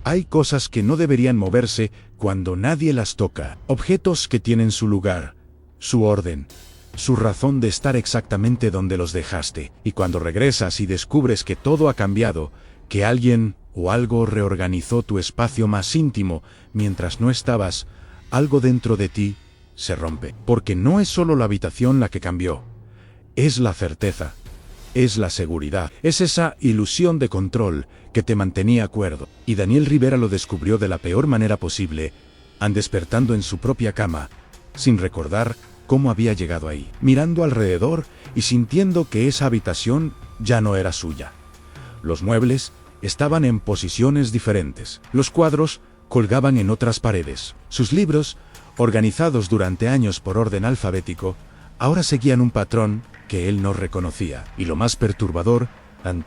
Hay cosas que no deberían moverse cuando nadie las toca. Objetos que tienen su lugar, su orden, su razón de estar exactamente donde los dejaste. Y cuando regresas y descubres que todo ha cambiado, que alguien o algo reorganizó tu espacio más íntimo mientras no estabas, algo dentro de ti se rompe. Porque no es solo la habitación la que cambió, es la certeza, es la seguridad, es esa ilusión de control que te mantenía cuerdo. Y Daniel Rivera lo descubrió de la peor manera posible, despertando en su propia cama, sin recordar cómo había llegado ahí, mirando alrededor y sintiendo que esa habitación ya no era suya. Los muebles estaban en posiciones diferentes, los cuadros colgaban en otras paredes, sus libros, organizados durante años por orden alfabético, ahora seguían un patrón que él no reconocía. Y lo más perturbador,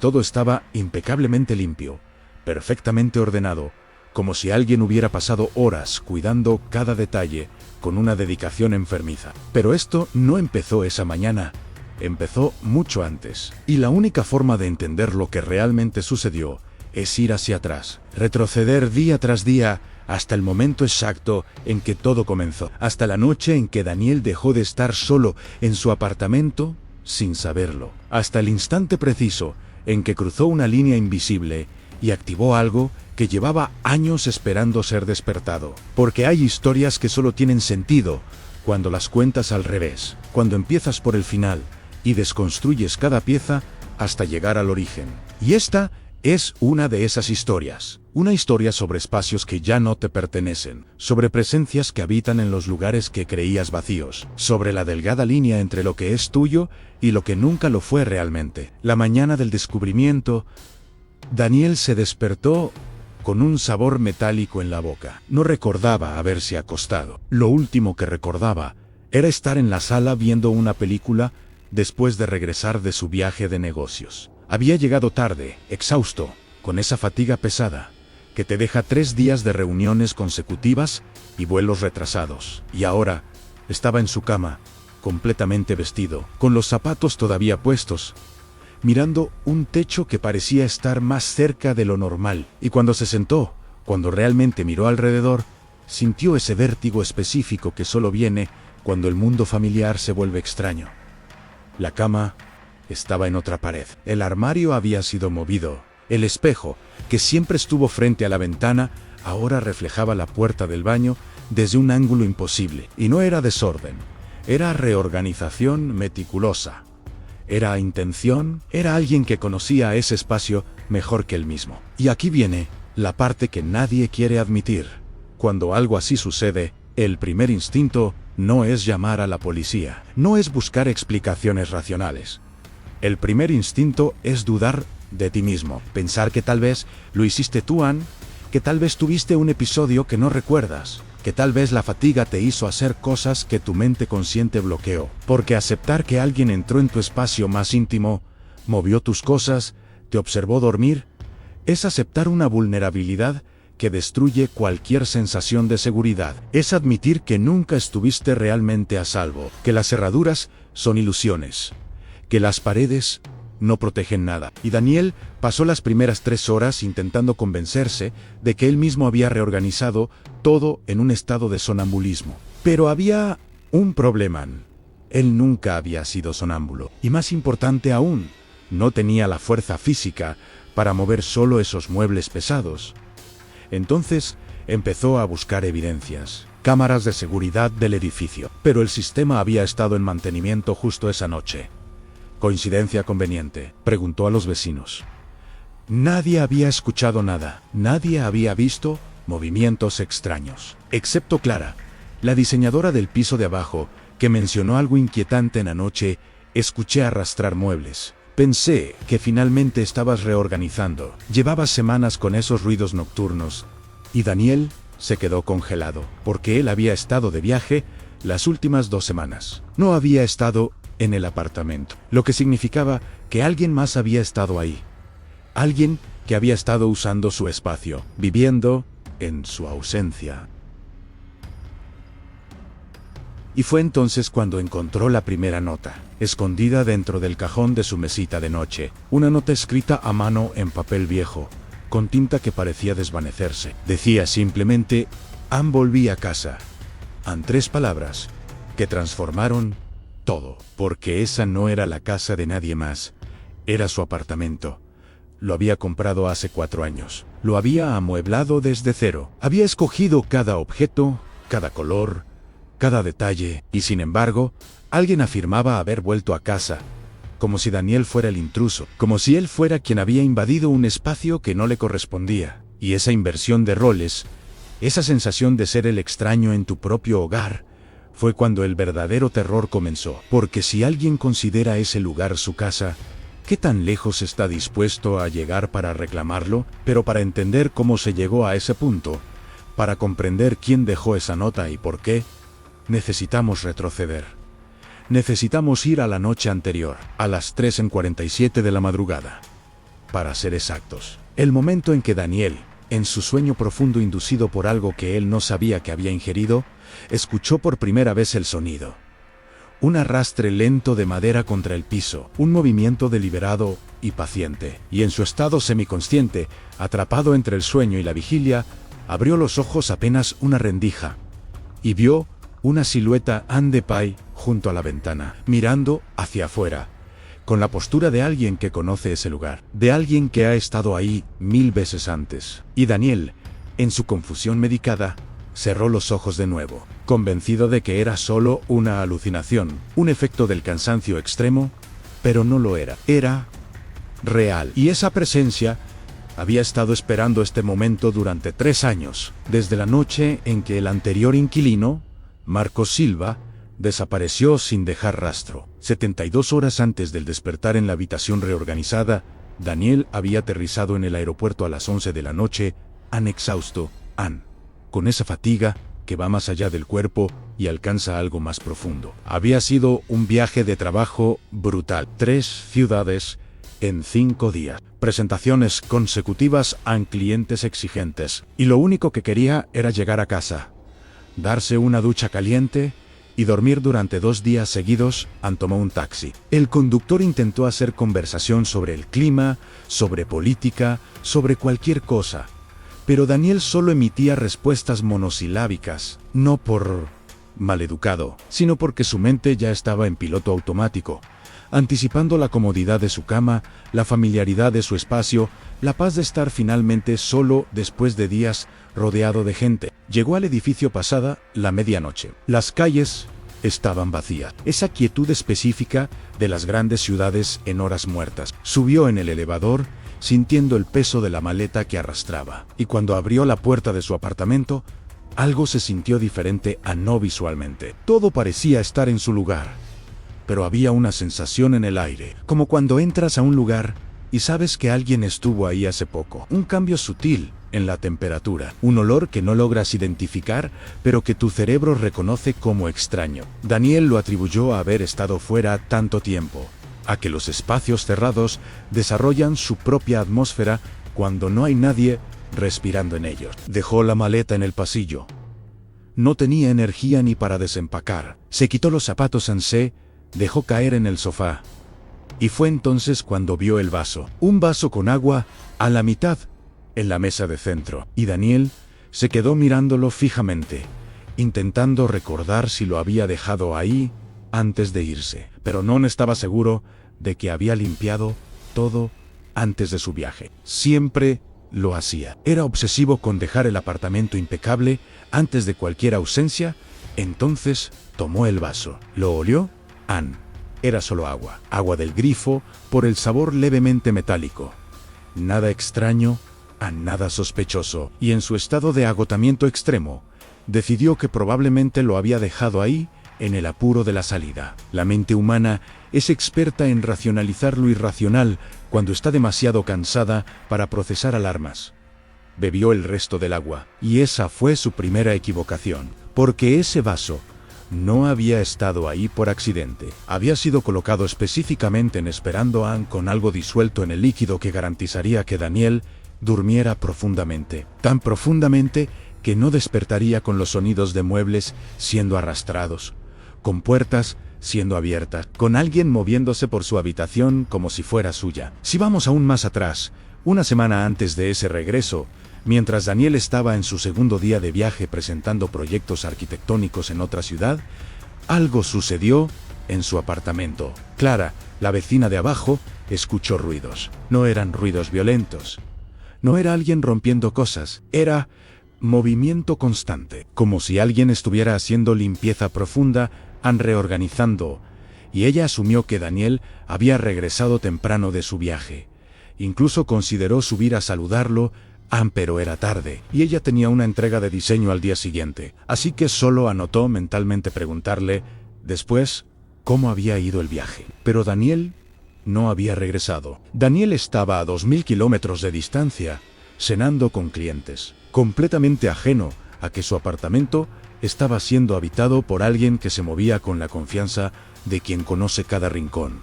todo estaba impecablemente limpio, perfectamente ordenado, como si alguien hubiera pasado horas cuidando cada detalle con una dedicación enfermiza. Pero esto no empezó esa mañana, empezó mucho antes. Y la única forma de entender lo que realmente sucedió es ir hacia atrás, retroceder día tras día hasta el momento exacto en que todo comenzó, hasta la noche en que Daniel dejó de estar solo en su apartamento sin saberlo, hasta el instante preciso en que cruzó una línea invisible y activó algo que llevaba años esperando ser despertado. Porque hay historias que solo tienen sentido cuando las cuentas al revés, cuando empiezas por el final y desconstruyes cada pieza hasta llegar al origen. Y esta es una de esas historias. Una historia sobre espacios que ya no te pertenecen, sobre presencias que habitan en los lugares que creías vacíos, sobre la delgada línea entre lo que es tuyo y lo que nunca lo fue realmente. La mañana del descubrimiento, Daniel se despertó con un sabor metálico en la boca. No recordaba haberse acostado. Lo último que recordaba era estar en la sala viendo una película después de regresar de su viaje de negocios. Había llegado tarde, exhausto, con esa fatiga pesada que te deja 3 días de reuniones consecutivas y vuelos retrasados. Y ahora estaba en su cama, completamente vestido, con los zapatos todavía puestos, mirando un techo que parecía estar más cerca de lo normal. Y cuando se sentó, cuando realmente miró alrededor, sintió ese vértigo específico que solo viene cuando el mundo familiar se vuelve extraño. La cama estaba en otra pared. El armario había sido movido. El espejo, que siempre estuvo frente a la ventana, ahora reflejaba la puerta del baño desde un ángulo imposible. Y no era desorden, era reorganización meticulosa. Era intención, era alguien que conocía ese espacio mejor que él mismo. Y aquí viene la parte que nadie quiere admitir. Cuando algo así sucede, el primer instinto no es llamar a la policía, no es buscar explicaciones racionales. El primer instinto es dudar de ti mismo, pensar que tal vez lo hiciste tú, que tal vez tuviste un episodio que no recuerdas, que tal vez la fatiga te hizo hacer cosas que tu mente consciente bloqueó. Porque aceptar que alguien entró en tu espacio más íntimo, movió tus cosas, te observó dormir, es aceptar una vulnerabilidad que destruye cualquier sensación de seguridad. Es admitir que nunca estuviste realmente a salvo, que las cerraduras son ilusiones, que las paredes no protegen nada. Y Daniel pasó las primeras 3 horas intentando convencerse de que él mismo había reorganizado todo en un estado de sonambulismo. Pero había un problema. Él nunca había sido sonámbulo. Y más importante aún, no tenía la fuerza física para mover solo esos muebles pesados. Entonces empezó a buscar evidencias, cámaras de seguridad del edificio. Pero el sistema había estado en mantenimiento justo esa noche. ¿Coincidencia conveniente?, preguntó a los vecinos. Nadie había escuchado nada, nadie había visto movimientos extraños, excepto Clara, la diseñadora del piso de abajo, que mencionó algo inquietante en la noche. Escuché arrastrar muebles. Pensé que finalmente estabas reorganizando. Llevabas semanas con esos ruidos nocturnos. Y Daniel se quedó congelado, porque él había estado de viaje las últimas 2 semanas. No había estado en el apartamento, lo que significaba que alguien más había estado ahí. Alguien que había estado usando su espacio, viviendo en su ausencia. Y fue entonces cuando encontró la primera nota, escondida dentro del cajón de su mesita de noche. Una nota escrita a mano en papel viejo, con tinta que parecía desvanecerse. Decía simplemente: Ann volví a casa. En 3 palabras, que transformaron todo, porque esa no era la casa de nadie más, era su apartamento. Lo había comprado hace 4 años. Lo había amueblado desde cero. Había escogido cada objeto, cada color, cada detalle, y sin embargo, alguien afirmaba haber vuelto a casa, como si Daniel fuera el intruso, como si él fuera quien había invadido un espacio que no le correspondía. Y esa inversión de roles, esa sensación de ser el extraño en tu propio hogar, fue cuando el verdadero terror comenzó. Porque si alguien considera ese lugar su casa, ¿qué tan lejos está dispuesto a llegar para reclamarlo? Pero para entender cómo se llegó a ese punto, para comprender quién dejó esa nota y por qué, necesitamos retroceder. Necesitamos ir a la noche anterior, a las 3:47 de la madrugada. Para ser exactos, el momento en que Daniel, en su sueño profundo inducido por algo que él no sabía que había ingerido, escuchó por primera vez el sonido. Un arrastre lento de madera contra el piso, un movimiento deliberado y paciente. Y en su estado semiconsciente, atrapado entre el sueño y la vigilia, abrió los ojos apenas una rendija y vio una silueta Ann Depay junto a la ventana, mirando hacia afuera, con la postura de alguien que conoce ese lugar, de alguien que ha estado ahí 1000 veces antes. Y Daniel, en su confusión medicada, cerró los ojos de nuevo, convencido de que era solo una alucinación, un efecto del cansancio extremo, pero no lo era. Era real. Y esa presencia había estado esperando este momento durante 3 años, desde la noche en que el anterior inquilino, Marcos Silva, desapareció sin dejar rastro. 72 horas antes del despertar en la habitación reorganizada, Daniel había aterrizado en el aeropuerto a las 11 de la noche, exhausto, con esa fatiga que va más allá del cuerpo y alcanza algo más profundo. Había sido un viaje de trabajo brutal. 3 ciudades en 5 días. Presentaciones consecutivas a clientes exigentes. Y lo único que quería era llegar a casa, darse una ducha caliente y dormir durante 2 días seguidos. Tomó un taxi. El conductor intentó hacer conversación sobre el clima, sobre política, sobre cualquier cosa, pero Daniel solo emitía respuestas monosilábicas, no por maleducado, sino porque su mente ya estaba en piloto automático, anticipando la comodidad de su cama, la familiaridad de su espacio, la paz de estar finalmente solo después de días rodeado de gente. Llegó al edificio pasada la medianoche. Las calles estaban vacías. Esa quietud específica de las grandes ciudades en horas muertas. Subió en el elevador, sintiendo el peso de la maleta que arrastraba. Y cuando abrió la puerta de su apartamento, algo se sintió diferente no visualmente. Todo parecía estar en su lugar, pero había una sensación en el aire, como cuando entras a un lugar y sabes que alguien estuvo ahí hace poco. Un cambio sutil en la temperatura, un olor que no logras identificar, pero que tu cerebro reconoce como extraño. Daniel lo atribuyó a haber estado fuera tanto tiempo, a que los espacios cerrados desarrollan su propia atmósfera cuando no hay nadie respirando en ellos. Dejó la maleta en el pasillo. No tenía energía ni para desempacar. Se quitó los zapatos dejó caer en el sofá. Y fue entonces cuando vio el vaso. Un vaso con agua, a la mitad, en la mesa de centro. Y Daniel se quedó mirándolo fijamente, intentando recordar si lo había dejado ahí antes de irse. Pero no estaba seguro de que había limpiado todo antes de su viaje. Siempre lo hacía. Era obsesivo con dejar el apartamento impecable antes de cualquier ausencia. Entonces tomó el vaso. ¿Lo olió? Era solo agua. Agua del grifo, por el sabor levemente metálico. Nada extraño, nada sospechoso. Y en su estado de agotamiento extremo, decidió que probablemente lo había dejado ahí, en el apuro de la salida. La mente humana es experta en racionalizar lo irracional cuando está demasiado cansada para procesar alarmas. Bebió el resto del agua, y esa fue su primera equivocación, porque ese vaso no había estado ahí por accidente. Había sido colocado específicamente en esperando a Ann con algo disuelto en el líquido que garantizaría que Daniel durmiera profundamente. Tan profundamente que no despertaría con los sonidos de muebles siendo arrastrados, con puertas siendo abiertas, con alguien moviéndose por su habitación como si fuera suya. Si vamos aún más atrás, Una semana antes de ese regreso, mientras Daniel estaba en su segundo día de viaje presentando proyectos arquitectónicos en otra ciudad, algo sucedió en su apartamento. Clara, la vecina de abajo, escuchó ruidos. No eran ruidos violentos. No era alguien rompiendo cosas, era movimiento constante, como si alguien estuviera haciendo limpieza profunda, reorganizando, y ella asumió que Daniel había regresado temprano de su viaje. Incluso consideró subir a saludarlo, pero era tarde, y ella tenía una entrega de diseño al día siguiente, así que solo anotó mentalmente preguntarle, después, cómo había ido el viaje. Pero Daniel no había regresado. Daniel estaba a 2000 kilómetros de distancia, cenando con clientes, completamente ajeno a que su apartamento estaba siendo habitado por alguien que se movía con la confianza de quien conoce cada rincón.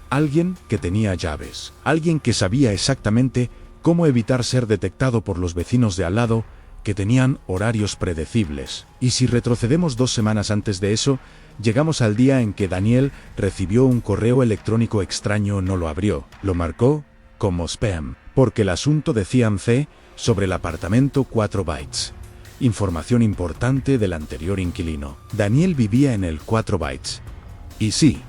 Alguien que tenía llaves, alguien que sabía exactamente cómo evitar ser detectado por los vecinos de al lado, que tenían horarios predecibles. Y si retrocedemos 2 semanas antes de eso, llegamos al día en que Daniel recibió un correo electrónico extraño. No lo abrió, lo marcó como spam, porque el asunto decía en C sobre el apartamento 4 bytes. Información importante del anterior inquilino. Daniel vivía en el 4 bytes. Y sí,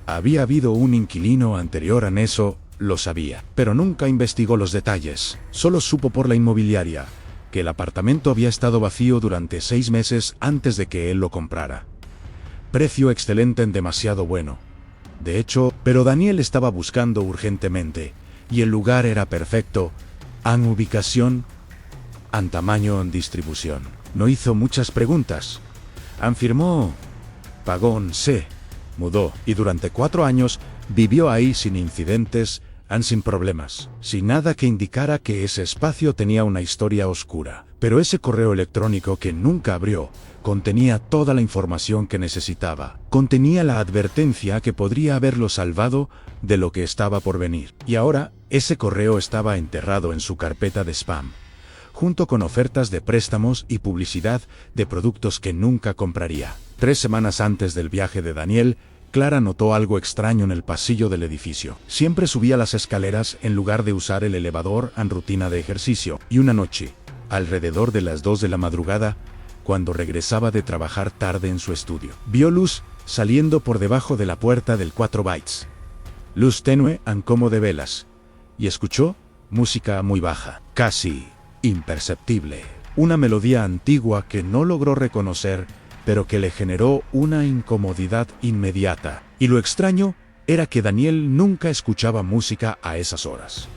había habido un inquilino anterior a eso, lo sabía, pero nunca investigó los detalles. Solo supo por la inmobiliaria que el apartamento había estado vacío durante 6 meses antes de que él lo comprara. Precio excelente en demasiado bueno. De hecho, pero Daniel estaba buscando urgentemente, y el lugar era perfecto, en ubicación, en tamaño, en distribución. No hizo muchas preguntas. Firmó, pagó, se mudó, y durante 4 años vivió ahí sin incidentes, sin problemas, sin nada que indicara que ese espacio tenía una historia oscura. Pero ese correo electrónico que nunca abrió contenía toda la información que necesitaba. Contenía la advertencia que podría haberlo salvado de lo que estaba por venir. Y ahora, ese correo estaba enterrado en su carpeta de spam, junto con ofertas de préstamos y publicidad de productos que nunca compraría. 3 semanas antes del viaje de Daniel, Clara notó algo extraño en el pasillo del edificio. Siempre subía las escaleras en lugar de usar el elevador en rutina de ejercicio. Y una noche, alrededor de las 2 de la madrugada, cuando regresaba de trabajar tarde en su estudio, vio luz saliendo por debajo de la puerta del 4 bytes. Luz tenue como de velas. Y escuchó música muy baja, casi imperceptible. Una melodía antigua que no logró reconocer, pero que le generó una incomodidad inmediata. Y lo extraño era que Daniel nunca escuchaba música a esas horas.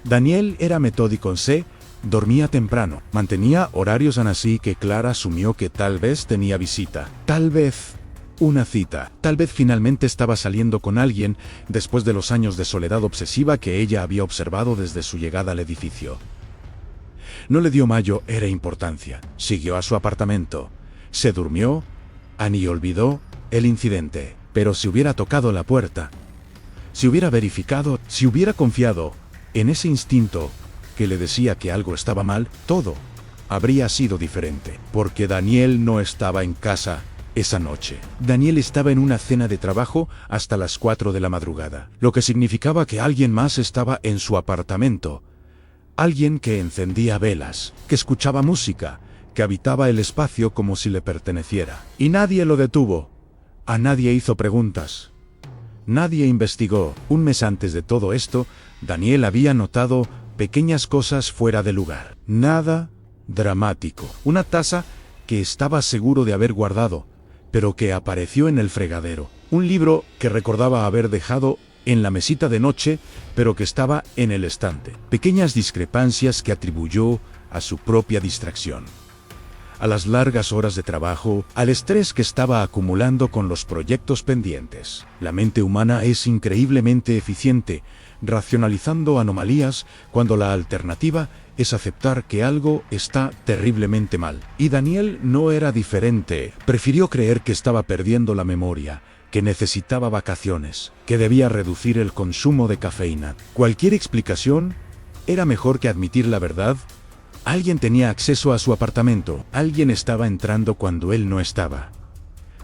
Daniel era metódico en C, dormía temprano, mantenía horarios así que Clara asumió que tal vez tenía visita, tal vez una cita, tal vez finalmente estaba saliendo con alguien después de los años de soledad obsesiva que ella había observado desde su llegada al edificio. No le dio mayor importancia, siguió a su apartamento. Se durmió, y olvidó el incidente. Pero si hubiera tocado la puerta, si hubiera verificado, si hubiera confiado en ese instinto que le decía que algo estaba mal, todo habría sido diferente. Porque Daniel no estaba en casa esa noche. Daniel estaba en una cena de trabajo hasta las 4 de la madrugada, lo que significaba que alguien más estaba en su apartamento. Alguien que encendía velas, que escuchaba música, que habitaba el espacio como si le perteneciera. Y nadie lo detuvo. A nadie hizo preguntas. Nadie investigó. Un mes antes de todo esto, Daniel había notado pequeñas cosas fuera de lugar. Nada dramático. Una taza que estaba seguro de haber guardado, pero que apareció en el fregadero. Un libro que recordaba haber dejado en la mesita de noche, pero que estaba en el estante. Pequeñas discrepancias que atribuyó a su propia distracción, a las largas horas de trabajo, al estrés que estaba acumulando con los proyectos pendientes. La mente humana es increíblemente eficiente, racionalizando anomalías cuando la alternativa es aceptar que algo está terriblemente mal. Y Daniel no era diferente. Prefirió creer que estaba perdiendo la memoria, que necesitaba vacaciones, que debía reducir el consumo de cafeína. Cualquier explicación era mejor que admitir la verdad. Alguien tenía acceso a su apartamento, alguien estaba entrando cuando él no estaba.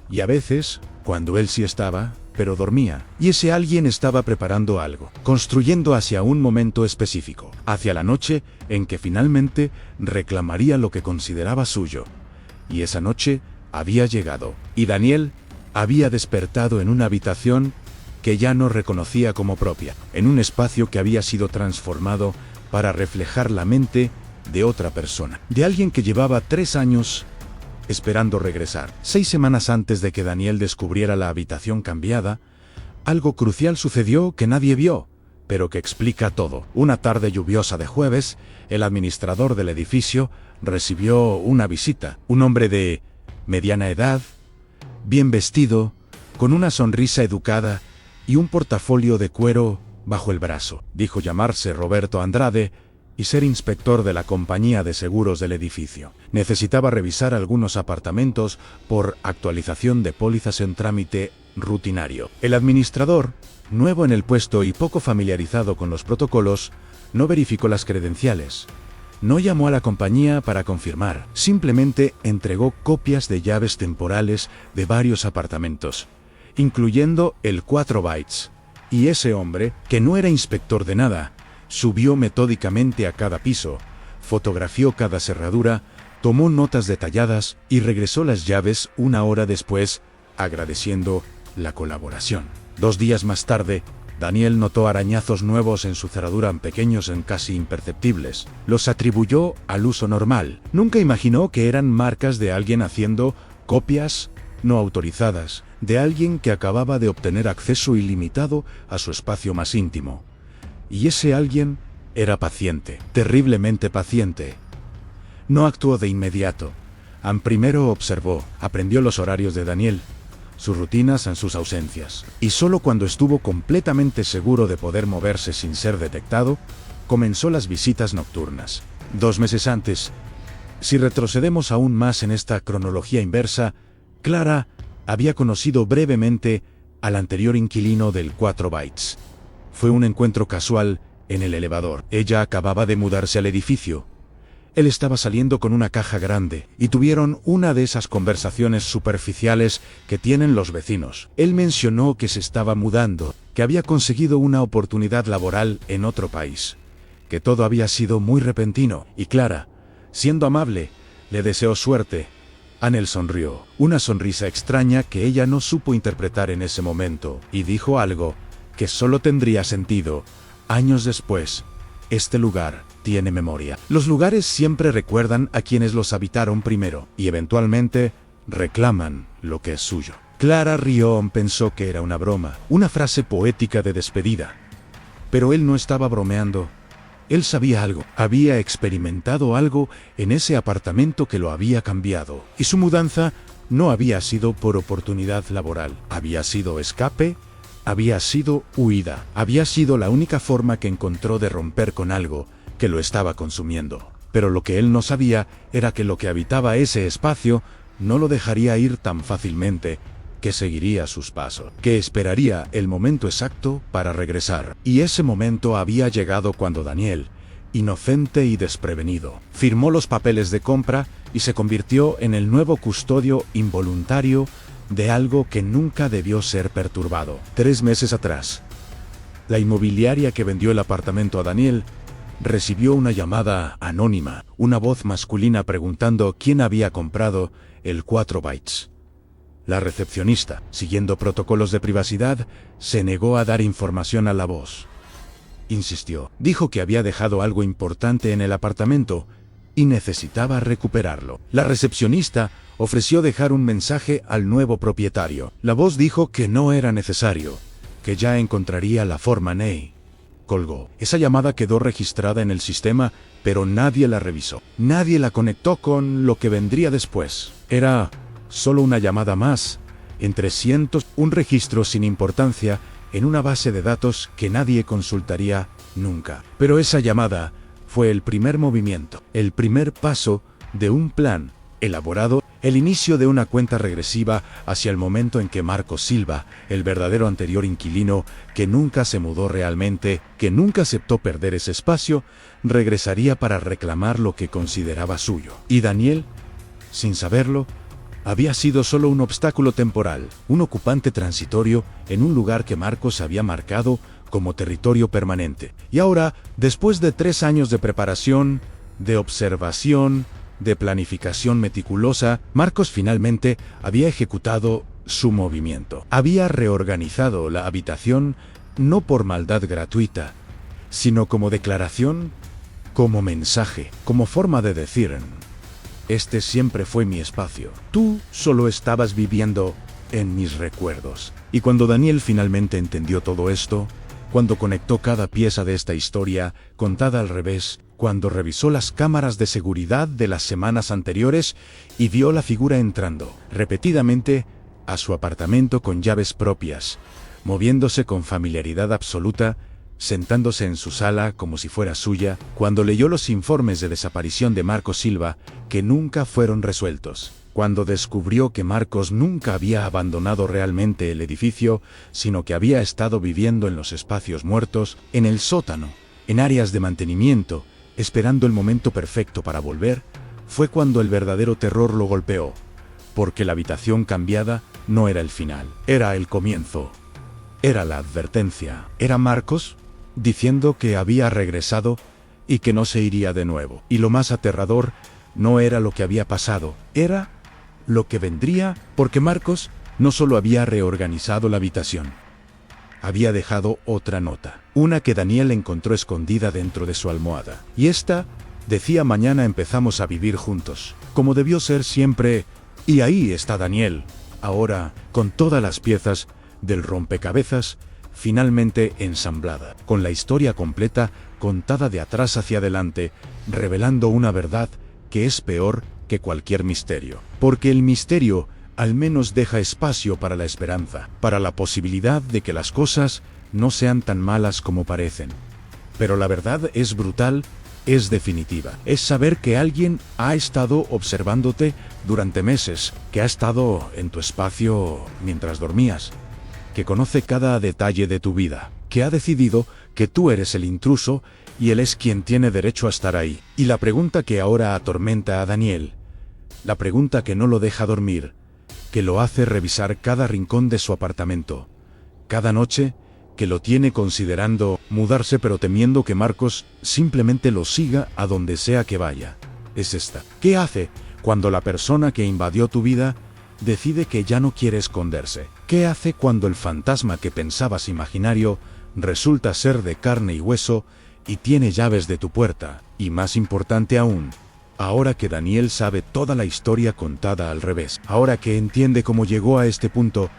Y a veces, cuando él sí estaba, pero dormía. Y ese alguien estaba preparando algo, construyendo hacia un momento específico, hacia la noche en que finalmente reclamaría lo que consideraba suyo. Y esa noche había llegado, y Daniel había despertado en una habitación que ya no reconocía como propia, en un espacio que había sido transformado para reflejar la mente de otra persona, de alguien que llevaba 3 años esperando regresar. 6 semanas antes de que Daniel descubriera la habitación cambiada, algo crucial sucedió que nadie vio, pero que explica todo. Una tarde lluviosa de jueves, el administrador del edificio recibió una visita, un hombre de mediana edad, bien vestido, con una sonrisa educada y un portafolio de cuero bajo el brazo. Dijo llamarse Roberto Andrade y ser inspector de la compañía de seguros del edificio. Necesitaba revisar algunos apartamentos por actualización de pólizas en trámite rutinario. El administrador, nuevo en el puesto y poco familiarizado con los protocolos, no verificó las credenciales. No llamó a la compañía para confirmar, simplemente entregó copias de llaves temporales de varios apartamentos, incluyendo el 4 bytes. Y ese hombre, que no era inspector de nada, subió metódicamente a cada piso, fotografió cada cerradura, tomó notas detalladas y regresó las llaves 1 hora después, agradeciendo la colaboración. 2 días más tarde, Daniel notó arañazos nuevos en su cerradura, pequeños en casi imperceptibles. Los atribuyó al uso normal. Nunca imaginó que eran marcas de alguien haciendo copias no autorizadas, de alguien que acababa de obtener acceso ilimitado a su espacio más íntimo. Y ese alguien era paciente, terriblemente paciente. No actuó de inmediato. Primero observó, aprendió los horarios de Daniel, sus rutinas en sus ausencias. Y solo cuando estuvo completamente seguro de poder moverse sin ser detectado, comenzó las visitas nocturnas. 2 meses antes, si retrocedemos aún más en esta cronología inversa, Clara había conocido brevemente al anterior inquilino del 4 bytes. Fue un encuentro casual en el elevador. Ella acababa de mudarse al edificio. Él estaba saliendo con una caja grande y tuvieron una de esas conversaciones superficiales que tienen los vecinos. Él mencionó que se estaba mudando, que había conseguido una oportunidad laboral en otro país, que todo había sido muy repentino, y Clara, siendo amable, le deseó suerte. Anel sonrió, una sonrisa extraña que ella no supo interpretar en ese momento, y dijo algo que solo tendría sentido años después. Este lugar tiene memoria. Los lugares siempre recuerdan a quienes los habitaron primero, y eventualmente reclaman lo que es suyo. Clara Rion pensó que era una broma, una frase poética de despedida. Pero él no estaba bromeando. Él sabía algo, había experimentado algo en ese apartamento que lo había cambiado. Y su mudanza no había sido por oportunidad laboral, había sido escape, había sido huida, había sido la única forma que encontró de romper con algo que lo estaba consumiendo. Pero lo que él no sabía era que lo que habitaba ese espacio no lo dejaría ir tan fácilmente, que seguiría sus pasos, que esperaría el momento exacto para regresar. Y ese momento había llegado cuando Daniel, inocente y desprevenido, firmó los papeles de compra y se convirtió en el nuevo custodio involuntario de algo que nunca debió ser perturbado. 3 meses atrás, la inmobiliaria que vendió el apartamento a Daniel recibió una llamada anónima, una voz masculina preguntando quién había comprado el 4 bytes. La recepcionista, siguiendo protocolos de privacidad, se negó a dar información a la voz. Insistió, dijo que había dejado algo importante en el apartamento y necesitaba recuperarlo. La recepcionista ofreció dejar un mensaje al nuevo propietario. La voz dijo que no era necesario, que ya encontraría la forma. Ney colgó. Esa llamada quedó registrada en el sistema, pero nadie la revisó. Nadie la conectó con lo que vendría después. Era solo una llamada más, entre cientos, un registro sin importancia en una base de datos que nadie consultaría nunca. Pero esa llamada fue el primer movimiento, el primer paso de un plan elaborado, el inicio de una cuenta regresiva hacia el momento en que Marco Silva, el verdadero anterior inquilino, que nunca se mudó realmente, que nunca aceptó perder ese espacio, regresaría para reclamar lo que consideraba suyo. Y Daniel, sin saberlo, había sido solo un obstáculo temporal, un ocupante transitorio en un lugar que Marcos había marcado como territorio permanente. Y ahora, después de 3 años de preparación, de observación, de planificación meticulosa, Marcos finalmente había ejecutado su movimiento. Había reorganizado la habitación no por maldad gratuita, sino como declaración, como mensaje, como forma de decir: este siempre fue mi espacio. Tú solo estabas viviendo en mis recuerdos. Y cuando Daniel finalmente entendió todo esto, cuando conectó cada pieza de esta historia, contada al revés, cuando revisó las cámaras de seguridad de las semanas anteriores y vio la figura entrando, repetidamente, a su apartamento con llaves propias, moviéndose con familiaridad absoluta, sentándose en su sala como si fuera suya, cuando leyó los informes de desaparición de Marcos Silva, que nunca fueron resueltos, cuando descubrió que Marcos nunca había abandonado realmente el edificio, sino que había estado viviendo en los espacios muertos, en el sótano, en áreas de mantenimiento, esperando el momento perfecto para volver, fue cuando el verdadero terror lo golpeó, porque la habitación cambiada no era el final, era el comienzo, era la advertencia. ¿Era Marcos? Diciendo que había regresado y que no se iría de nuevo. Y lo más aterrador no era lo que había pasado, era lo que vendría, porque Marcos no solo había reorganizado la habitación, había dejado otra nota, una que Daniel encontró escondida dentro de su almohada. Y esta decía: mañana empezamos a vivir juntos, como debió ser siempre. Y ahí está Daniel, ahora, con todas las piezas del rompecabezas finalmente ensamblada, con la historia completa contada de atrás hacia adelante, revelando una verdad que es peor que cualquier misterio. Porque el misterio al menos deja espacio para la esperanza, para la posibilidad de que las cosas no sean tan malas como parecen. Pero la verdad es brutal, es definitiva. Es saber que alguien ha estado observándote durante meses, que ha estado en tu espacio mientras dormías, que conoce cada detalle de tu vida, que ha decidido que tú eres el intruso y él es quien tiene derecho a estar ahí. Y la pregunta que ahora atormenta a Daniel, la pregunta que no lo deja dormir, que lo hace revisar cada rincón de su apartamento, cada noche, que lo tiene considerando mudarse pero temiendo que Marcos simplemente lo siga a donde sea que vaya, es esta. ¿Qué hace cuando la persona que invadió tu vida decide que ya no quiere esconderse? ¿Qué hace cuando el fantasma que pensabas imaginario resulta ser de carne y hueso y tiene llaves de tu puerta? Y más importante aún, ahora que Daniel sabe toda la historia contada al revés, ahora que entiende cómo llegó a este punto,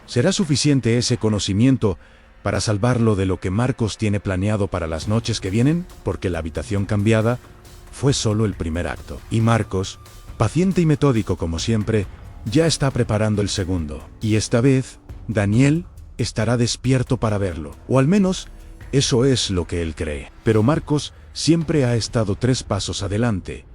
¿será suficiente ese conocimiento para salvarlo de lo que Marcos tiene planeado para las noches que vienen? Porque la habitación cambiada fue solo el primer acto. Y Marcos, paciente y metódico como siempre, ya está preparando el segundo. Y esta vez, Daniel estará despierto para verlo. O al menos, eso es lo que él cree. Pero Marcos siempre ha estado 3 pasos adelante.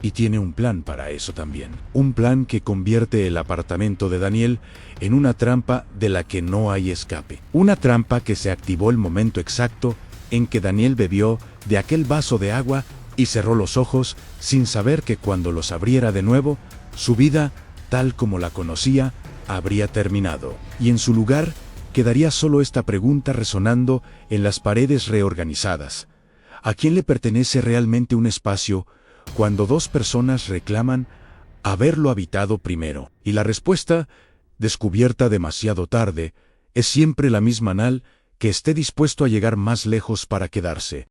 Y tiene un plan para eso también. Un plan que convierte el apartamento de Daniel en una trampa de la que no hay escape. Una trampa que se activó el momento exacto en que Daniel bebió de aquel vaso de agua y cerró los ojos sin saber que cuando los abriera de nuevo, su vida, tal como la conocía, habría terminado. Y en su lugar, quedaría solo esta pregunta resonando en las paredes reorganizadas. ¿A quién le pertenece realmente un espacio cuando 2 personas reclaman haberlo habitado primero? Y la respuesta, descubierta demasiado tarde, es siempre la misma: Nal, que esté dispuesto a llegar más lejos para quedarse.